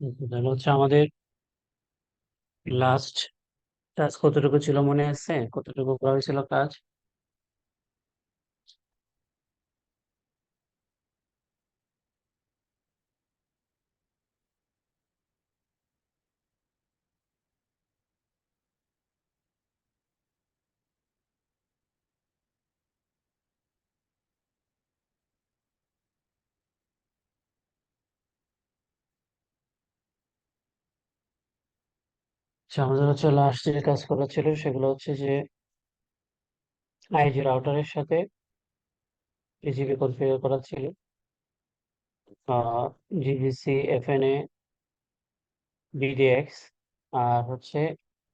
তাহলে হচ্ছে আমাদের লাস্ট কাজ কতটুকু ছিল মনে আছে? কতটুকু করা হয়েছিল কাজ? আচ্ছা, আমাদের হচ্ছে লাস্ট যে কাজ করা ছিল সেগুলো হচ্ছে যে আইজি রাউটারের সাথে বিজিপি কনফিগার করা ছিল, জিভিসি, এফএনএ, বিডিএক্স, আর হচ্ছে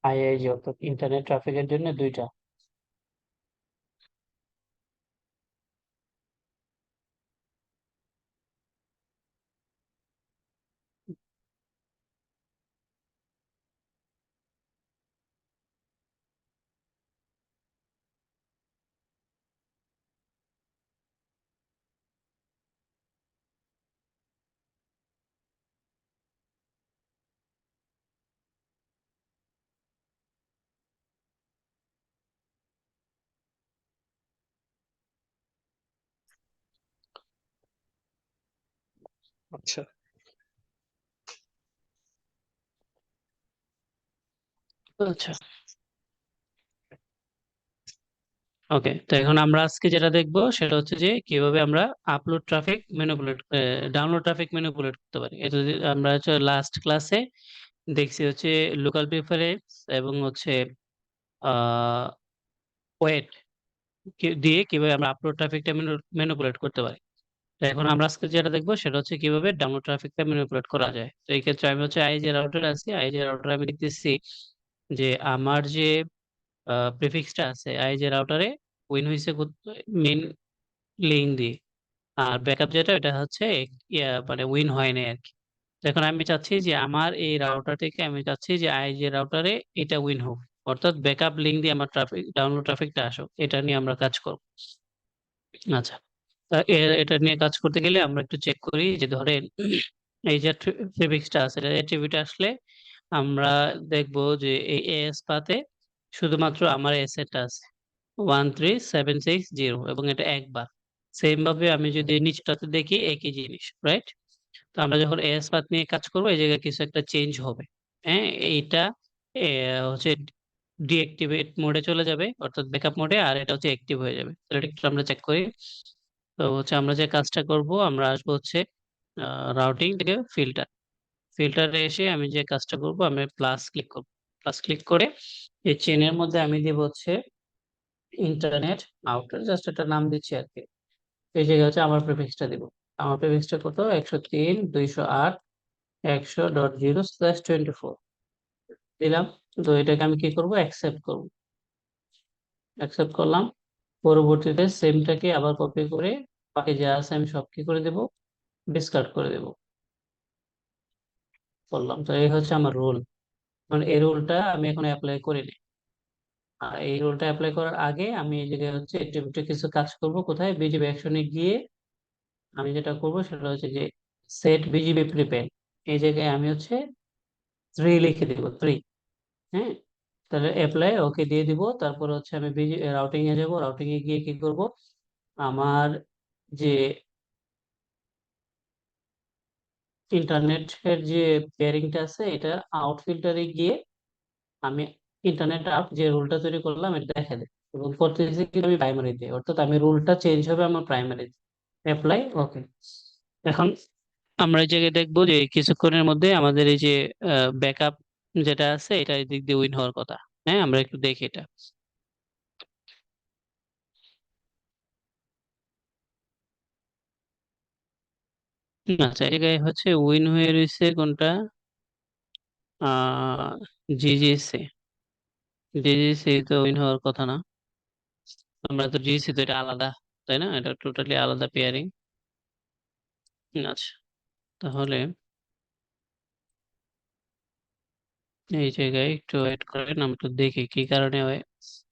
আইআইজি অর্থাৎ ইন্টারনেট ট্রাফিকের জন্য দুইটা। আচ্ছা। আচ্ছা, ওকে। তো এখন আমরা আজকে যেটা দেখবো সেটা হচ্ছে যে কিভাবে আমরা upload traffic manipulate, download traffic manipulate করতে পারি। এটা যদি আমরা হচ্ছে লাস্ট ক্লাসে দেখছি হচ্ছে লোকাল প্রিফারেন্স এবং হচ্ছে আহ ওয়েট দিয়ে কিভাবে আমরা আপলোড ট্রাফিকটা ম্যানিপুলেট করতে পারি। তো এখন আমরা আজকে যেটা দেখবো সেটা হচ্ছে কিভাবে ডাউনলোড ট্রাফিকটা ম্যানিপুলেট করা যায়। তো এই ক্ষেত্রে আমি হচ্ছে আইজি রাউটার আছি, আইজি রাউটার আমি দেখতেছি যে আমার যে প্রিফিক্সটা আছে আইজি রাউটারে উইন হয়েছে মেইন লিঙ্ক দিয়ে, আর ব্যাকআপ যেটা এটা হচ্ছে মানে উইন হয় নাই আর কি। তো এখন আমি চাচ্ছি যে আমার এই রাউটার থেকে আমি চাচ্ছি যে আইজি রাউটারে এটা উইন হোক, অর্থাৎ ব্যাকআপ লিঙ্ক দিয়ে আমার ট্রাফিক ডাউনলোড ট্রাফিকটা আসুক। এটা নিয়ে আমরা কাজ করব। আচ্ছা, তা এটা নিয়ে কাজ করতে গেলে আমরা একটু চেক করি যে ধরেন এই যে প্রিফিক্সটা আছে এটা অ্যাট্রিবিউট আসলে আমরা দেখব যে এই এস পাতে শুধুমাত্র আমার এসেটটা আছে 13760 এবং এটা একবার। সেম ভাবে আমি যদি নিচটাতে দেখি একই জিনিস, রাইট? তো আমরা যখন এস পাথ নিয়ে কাজ করবো এই জায়গায় কিছু একটা চেঞ্জ হবে। হ্যাঁ, এইটা হচ্ছে ডিঅ্যাক্টিভেট মোডে চলে যাবে অর্থাৎ ব্যাকআপ মোডে, আর এটা হচ্ছে অ্যাক্টিভ হয়ে যাবে। তাহলে এটা একটু আমরা চেক করি। তো হচ্ছে আমরা যে কাজটা করব আমরা আসবো হচ্ছে রাউটিং থেকে ফিল্টারে এসে আমি যে কাজটা করব আমি প্লাস ক্লিক করব। প্লাস ক্লিক করে এই চেনের মধ্যে আমি দিব হচ্ছে ইন্টারনেট আউটার, জাস্ট একটা নাম দিচ্ছি আর কি। এই জায়গায় হচ্ছে আমার প্রিফিক্সটা দিব। আমার প্রিফিক্সটা কত? 103.208.0.0/24 দিলাম। তো এটাকে আমি কি করব? অ্যাকসেপ্ট করব। অ্যাকসেপ্ট করলাম। পরবর্তীতে সেমটাকে আবার কপি করে বাকি যা আছে আমি সব কি করে দেব? ডিসকার্ড করে দেব। করলাম। তো এই হচ্ছে আমার রুল। মানে এই রুলটা আমি এখন অ্যাপ্লাই করিনি। আর এই রুলটা অ্যাপ্লাই করার আগে আমি এই জায়গায় হচ্ছে একটু কিছু কাজ করব। কোথায়? বিজিবি অ্যাকশনে গিয়ে আমি যেটা করব সেটা হচ্ছে যে সেট বিজিবি প্রিপেন্ড, এই জায়গায় আমি হচ্ছে 3 লিখে দিব, 3। হ্যাঁ, তাহলে অ্যাপ্লাই ওকে দিয়ে দিব। তারপর হচ্ছে আমি রাউটিং এ যাব। রাউটিং এ গিয়ে কি করব? আমার যে ইন্টারনেটের যে পেয়ারিংটা আছে এটা আউট ফিল্টারে গিয়ে আমি ইন্টারনেট আপ যে রুলটা তৈরি করলাম এটা দেখা দেয় এবং করতেছি কি আমি প্রাইমারিতে, অর্থাৎ আমি রুলটা চেঞ্জ হবে আমার প্রাইমারি। Apply okay. এখন আমরা এই জায়গায় দেখবো যে কিছুক্ষণের মধ্যে আমাদের এই যে ব্যাকআপ যেটা আছে এটা এই দিক দিয়ে উইন হওয়ার কথা। হ্যাঁ, আমরা একটু দেখি এটা। আচ্ছা, এই জায়গায় হচ্ছে উইন হয়ে রয়েছে কোনটা? আহ জিজিসি। জিজিসি তো উইন হওয়ার কথা না। আমরা তো জিজিসি তো এটা আলাদা, তাই না? এটা টোটালি আলাদা পেয়ারিং। আচ্ছা, তাহলে এই জায়গায় একটু ওয়েট করেন, আমরা একটু দেখি কি কারণে হয়।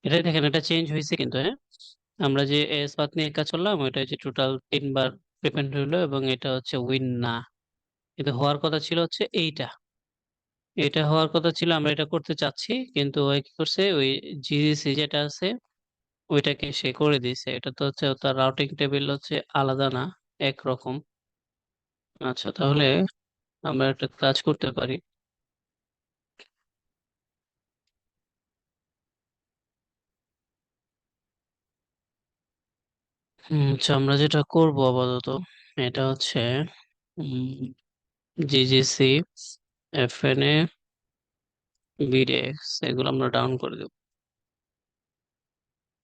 এটা দেখেন এটা চেঞ্জ হয়েছে কিন্তু, হ্যাঁ। আমরা যে এস পাথ নিয়ে কাজ করলাম ওইটা হচ্ছে টোটাল 3 বার প্রিপেন্ড হইলো এবং এটা হচ্ছে উইন না। কিন্তু হওয়ার কথা ছিল হচ্ছে এটা হওয়ার কথা ছিল, আমরা এটা করতে চাচ্ছি, কিন্তু ওই কি করছে, ওই জিজিসি যেটা আছে ওইটাকে সে করে দিয়েছে। এটা তো হচ্ছে তার রাউটিং টেবিল হচ্ছে আলাদা না, একরকম। আচ্ছা, তাহলে আমরা একটা কাজ করতে পারি। আচ্ছা, আমরা যেটা করব আপাতত এটা হচ্ছে জিজিসি এফএনএ বিডিএক্স এগুলো আমরা ডাউন করে দেব,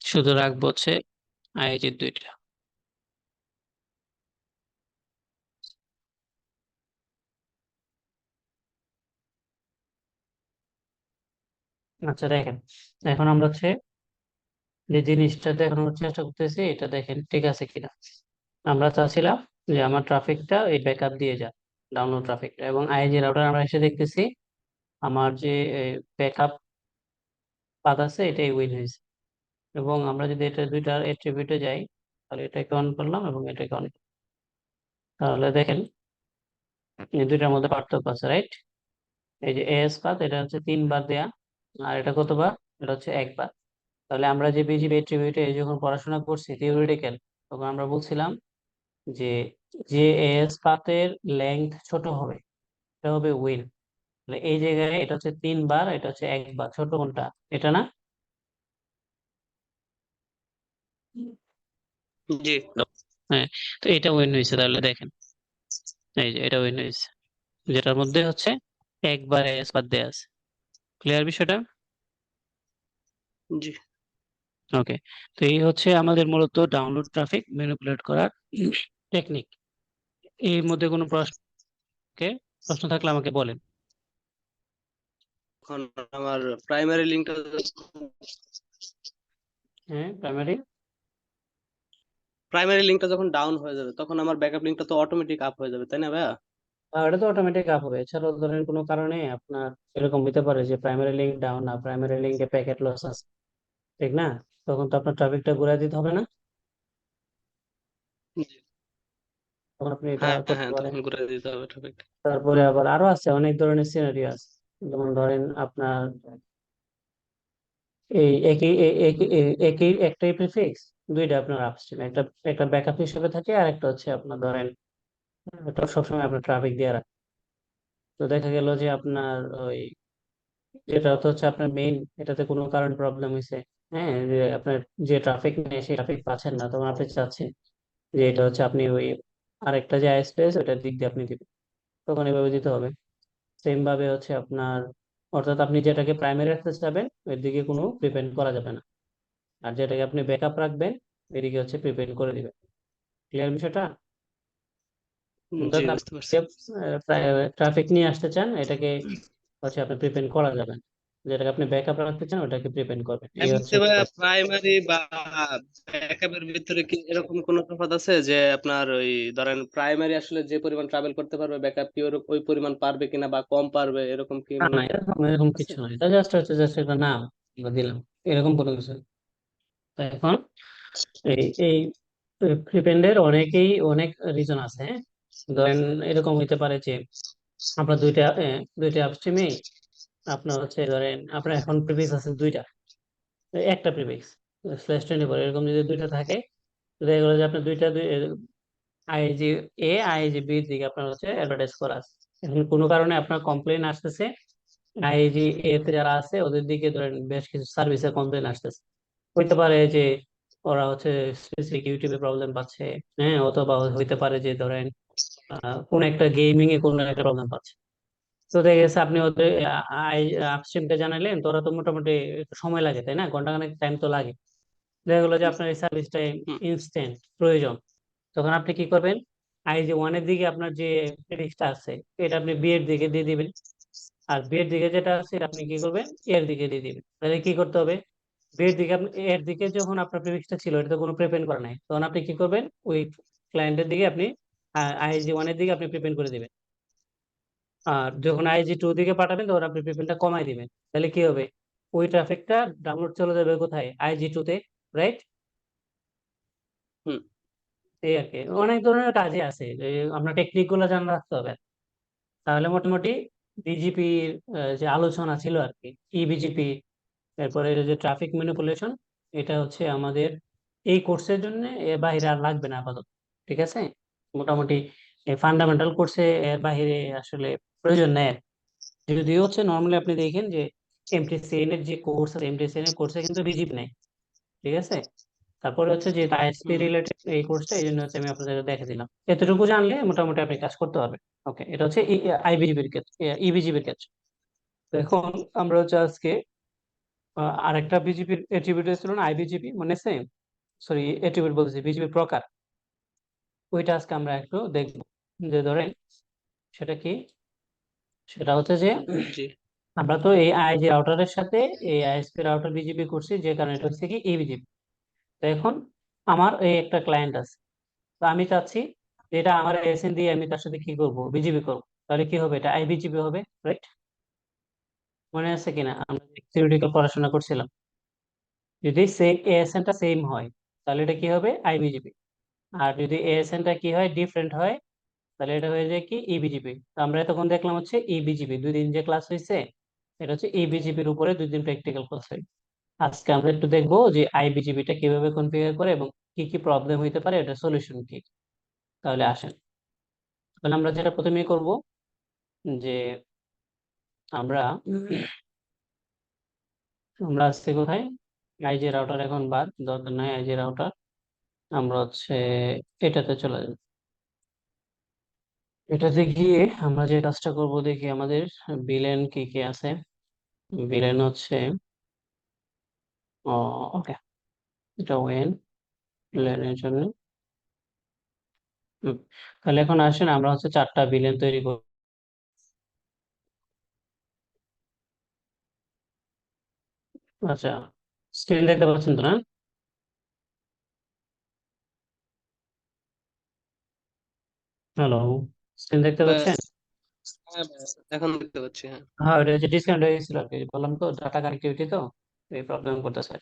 শুধু রাখবো হচ্ছে আইজি দুইটা। আচ্ছা, দেখেন এখন আমরা হচ্ছে যে জিনিসটা দেখানোর চেষ্টা করতেছি এটা দেখেন ঠিক আছে কিনা। আমরা চাচ্ছিলাম যে আমার ট্রাফিকটা এই ব্যাকআপ দিয়ে যায়, ডাউনলোড ট্রাফিকটা, এবং আইজি রাউটার আমরা এসে দেখতেছি আমার যে ব্যাকআপ পাথ আছে এটাই উইন হয়েছে। এবং আমরা যদি এটা দুইটার এট্রিবিউটে যাই, তাহলে এটাকে অন করলাম এবং এটাকে অন, তাহলে দেখেন এই দুইটার মধ্যে পার্থক্য আছে, রাইট? এই যে এস পাথ এটা হচ্ছে 3 বার দেয়া, আর এটা কতবার, এটা হচ্ছে 1 বার। তাহলে আমরা যে বিজিপি অ্যাট্রিবিউটে যখন পড়াশোনা করছি থিওরিটিক্যাল, তখন আমরা বলছিলাম যে যে এস পাথের লেংথ ছোট হবে এটা হবে উইন। তাহলে এই জায়গায় এটা হচ্ছে 3 বার, এটা হচ্ছে 1 বার, ছোট কোনটা, এটা না? জি। হ্যাঁ, তো এটা উইন হয়েছে, তাহলে দেখেন এই যে এটা উইন হয়েছে, যেটার মধ্যে হচ্ছে 1 বার এস পাথ দেয়া আছে। ক্লিয়ার বিষয়টা? জি। ওকে, তো এই হচ্ছে আমাদের মূলত ডাউনলোড ট্রাফিক ম্যানিপুলেট করার টেকনিক। এর মধ্যে কোনো প্রশ্ন থাকলে আমাকে বলেন। এখন আমার প্রাইমারি লিঙ্কটা হ্যাঁ, প্রাইমারি। যখন ডাউন হয়ে যাবে তখন আমার ব্যাকআপ লিঙ্কটা তো অটোমেটিক আপ হয়ে যাবে, তাই না ভাইয়া? এটা তো অটোমেটিক আপ হবে। এছাড়াও ধরেন কোনো কারণে আপনার এরকম হতে পারে যে প্রাইমারি লিঙ্ক ডাউন, না প্রাইমারি লিঙ্কে প্যাকেট লস আছে, ঠিক না? তখন তো আপনার ট্রাফিকটা ঘুরে দিতে হবে না, জি। তখন আপনি এটা হ্যাঁ করতে হ্যাঁ, পারেন। তখন ঘুরে দিতে হবে টপিকটা। তারপরে আবার আরো আছে, অনেক ধরনের সিনারিও আছে। যেমন ধরেন আপনার এই একই একই একটাই প্রিফিক্স, দুইটা আপনার আপস্ট্রিম, একটা একটা ব্যাকআপ হিসেবে থাকে, আর একটা হচ্ছে আপনার ধরেন এটা সবসময় আপনার ট্রাফিক দিয়ে রাখে। তো দেখা গেল যে আপনার ওই যেটা হচ্ছে আপনার মেইন, এটাতে কোনো কারণে প্রবলেম হয়েছে, হ্যাঁ, যে আপনার যে ট্রাফিক নেই সেই ট্রাফিক পাচ্ছেন না, তখন আপনি চাচ্ছেন যে এটা হচ্ছে আপনি ওই আরেকটা যে স্পেস ওটার দিক দিয়ে আপনি দিবেন, তখন এভাবে দিতে হবে। সেম ভাবে হচ্ছে আপনার, অর্থাৎ আপনি যেটাকে প্রাইমারি রাখতে চাবেন এর দিকে কোনো প্রিপেন্ড করা যাবে না, আর যেটাকে আপনি ব্যাকআপ রাখবেন এদিকে হচ্ছে প্রিপেন্ড করে দিবেন। ক্লিয়ার বিষয়টা? জি, অর্থাৎ বুঝতে পারছি। আপনি ট্রাফিক নিয়ে আসতে চান, এটাকে হচ্ছে আপনি প্রিপেন্ড করা যাবেন, যেটাকে আপনি ব্যাকআপ রাখতে চান ওটাকে প্রিপেন্ড করবেন, এই হচ্ছে এমনিতে ভাইয়া প্রাইমারি বা ব্যাকআপের ভিতরে কি এরকম কোনো তফাৎ আছে যে আপনার ওই ধরেন প্রাইমারি আসলে যে পরিমাণ ট্রাভেল করতে পারবে ব্যাকআপ কি ওই পরিমাণ পারবে কিনা বা কম পারবে, এরকম কি না মানে না, এরকম এরকম আছে? কিছু নয়, এটা জাস্ট হচ্ছে জাস্ট একটা নাম আমরা দিলাম, এরকম কোনো কিছু না। তো এখন এই এই প্রিপেন্ডের অনেক রিজন আছে, হ্যাঁ। ধরেন এরকম হইতে পারে যে আপনার দুইটা আপস্ট্রিমে আপনার হচ্ছে ধরেন আপনার এখন প্রিফিক্স আছে দুইটা, একটা প্রিফিক্স /24, এরকম যদি দুইটা থাকে, তো দেখা গেলো যে আপনার দুইটা আইজি আইজি বি এর দিকে আপনার হচ্ছে অ্যাডভার্টাইজ করা আছে। এখন কোনো কারণে আপনার কমপ্লেন আসতেছে, আইজি এ তে যারা আছে ওদের দিকে ধরেন বেশ কিছু সার্ভিসের কমপ্লেন আসতেছে। হইতে পারে যে ওরা হচ্ছে স্পেসিফিক ইউটিউবে প্রবলেম পাচ্ছে, হ্যাঁ, অথবা হইতে পারে যে ধরেন কোন একটা গেমিং এ কোন একটা প্রবলেম পাচ্ছে। তো দেখা গেছে আপনি ওদের আপস্ট্রিমটা জানালেন, তো ওরা তো মোটামুটি একটু সময় লাগে, তাই না, ঘন্টাখানেক টাইম তো লাগে। দেখা গেলো যে আপনার এই সার্ভিসটা হুম। ইনস্ট্যান্ট প্রয়োজন, তখন আপনি কি করবেন, আইজি ওয়ানের দিকে আপনার যে প্রেডিক্সটা আছে এটা আপনি বি এর দিকে দিয়ে দিবেন, আর বি এর দিকে যেটা আছে এটা আপনি কি করবেন, এর দিকে দিয়ে দিবেন। তাহলে কি করতে হবে, বি এর দিকে এর দিকে যখন আপনার প্রেডিক্সটা ছিল এটা তো কোনো প্রিপেন্ড করা নাই, তখন আপনি কি করবেন, ওই ক্লায়েন্টের দিকে আপনি আইজি ওয়ানের দিকে আপনি প্রিপেন্ড করে দিবেন। আর যখন আইজি টু দিকে পাঠাবেন তখন আপনি প্রিপেন্ডটা কমাই দিবেন। তাহলে কি হবে, ওই ট্রাফিকটা ডাউনলোড চলে যাবে কোথায়, আইজি টু তে, রাইট? হুম। এই আর কি, অনেক ধরনের কাজে আছে, আপনার টেকনিক গুলো জানা রাখতে হবে। তাহলে মোটামুটি বিজিপির যে আলোচনা ছিল আর কি, ইবিজিপি, এরপরে এটা যে ট্রাফিক ম্যানিপুলেশন, এটা হচ্ছে আমাদের এই কোর্সের জন্য এর বাইরে আর লাগবে না আপাতত। ঠিক আছে, মোটামুটি এই ফান্ডামেন্টাল কোর্সে এর বাইরে আসলে প্রয়োজন নেই আর কি। যদিও হচ্ছে নর্মালি আপনি দেখেন যে এমটিসিএন এর যে কোর্স আছে, এমটিসিএন এর কোর্সে কিন্তু বিজিপি নাই। ঠিক আছে, তারপরে হচ্ছে যে আইএসপি হুম। রিলেটেড এই কোর্সটা, এই জন্য হচ্ছে আমি আপনাদের দেখে দিলাম। এতটুকু জানলে মোটামুটি আপনি কাজ করতে পারবেন। ওকে, এটা হচ্ছে আইবিজিবির ক্ষেত্রে, ইবিজিবির ক্ষেত্রে। তো এখন আমরা হচ্ছে আজকে আরেকটা বিজিপির এট্রিবিউট ছিল না, আইবিজিপি, মানে সেম, সরি এট্রিবিউট বলতেছি, বিজিপির প্রকার, ওইটা আজকে আমরা একটু দেখবো। যে ধরেন সেটা কি, সেটা হচ্ছে যে জি। আমরা তো এই আইজি রাউটারের সাথে এই আইএসপি রাউটার বিজিপি করছি, যে কারণে এটা হচ্ছে কি ইবিজিপি। তো এখন আমার এই একটা ক্লায়েন্ট আছে, তো আমি চাচ্ছি যে এটা আমার এসএন দিয়ে আমি তার সাথে কি করব, বিজিপি করব। তাহলে কি হবে, এটা আইবিজিপি হবে, রাইট? মনে আছে কিনা আমরা থিওরিটিক্যাল পড়াশোনা করছিলাম, যদি সেম এএসএন টা সেম হয় তাহলে এটা কি হবে, আইবিজিপি। আর যদি এএসএন টা কি হয়, ডিফারেন্ট হয়, তাহলে এটা হয়ে যায় কি, ইবিজিপি। তো আমরা তখন দেখলাম হচ্ছে ইবিজিপি, 2 দিন যে ক্লাস হয়েছে এটা হচ্ছে ইবিজিপির উপরে 2 দিন প্র্যাকটিক্যাল ক্লাস হয়। আজকে আমরা একটু দেখবো যে আইবিজিপি টা কিভাবে কনফিগার করে এবং কি কি প্রবলেম হইতে পারে, এটা সলিউশন কি। তাহলে আসেন, তাহলে আমরা যেটা প্রথমেই করব, যে আমরা আমরা আজকে কোথায়, আইজি রাউটার এখন বাদ, দরকার নাই আইজি রাউটার। আমরা হচ্ছে এটাতে চলে যাব। এটাতে গিয়ে আমরা যে কাজটা করব, দেখি আমাদের ভিলেন কি কি আছে। ভিলেন হচ্ছে, ওকে, এটা ওয়েন ভিলেনের জন্য। হুম, তাহলে এখন আসেন আমরা হচ্ছে 4টা ভিলেন তৈরি করব। আচ্ছা, স্ক্রিন দেখতে পাচ্ছেন তো না? হ্যালো, স্ক্রিন দেখতে পাচ্ছেন? হ্যাঁ ভাই, এখন দেখতে পাচ্ছি, হ্যাঁ। হ্যাঁ, ওটা হচ্ছে ডিসকানেক্ট হয়ে গেছিল আর কি, বললাম তো ডাটা কানেক্টিভিটি, তো এই প্রবলেম করতেছে।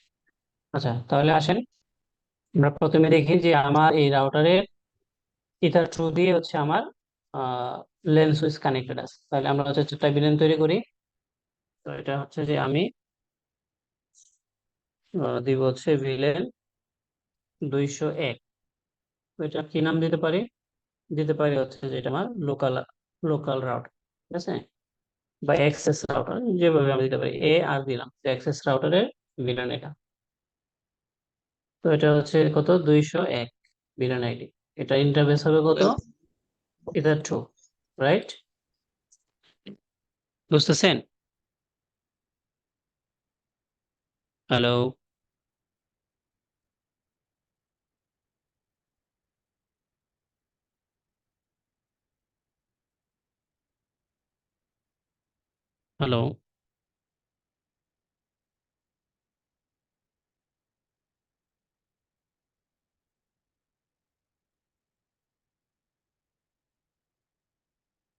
আচ্ছা, তাহলে আসেন আমরা প্রথমে দেখি যে আমার এই রাউটারের ইথার থ্রু দিয়ে হচ্ছে আমার লেন সুইচ কানেক্টেড আছে। তাহলে আমরা হচ্ছে 4টা ভিলেন তৈরি করি। তো এটা হচ্ছে যে আমি দিব হচ্ছে ভিলেন 201। তো এটা কি নাম দিতে পারি, দিতে পারি হচ্ছে যে এটা আমার লোকাল লোকাল রাউটার, ঠিক আছে, বা অ্যাক্সেস রাউটার, যেভাবে আমি দিতে পারি। এ আর দিলাম অ্যাক্সেস রাউটারের ভিলেন এটা। তো এটা হচ্ছে কত, 201 ভিলেন আইডি। এটা ইন্টারফেস হবে কত, ইথার থ্রু, রাইট? বুঝতেছেন? Hello, hello.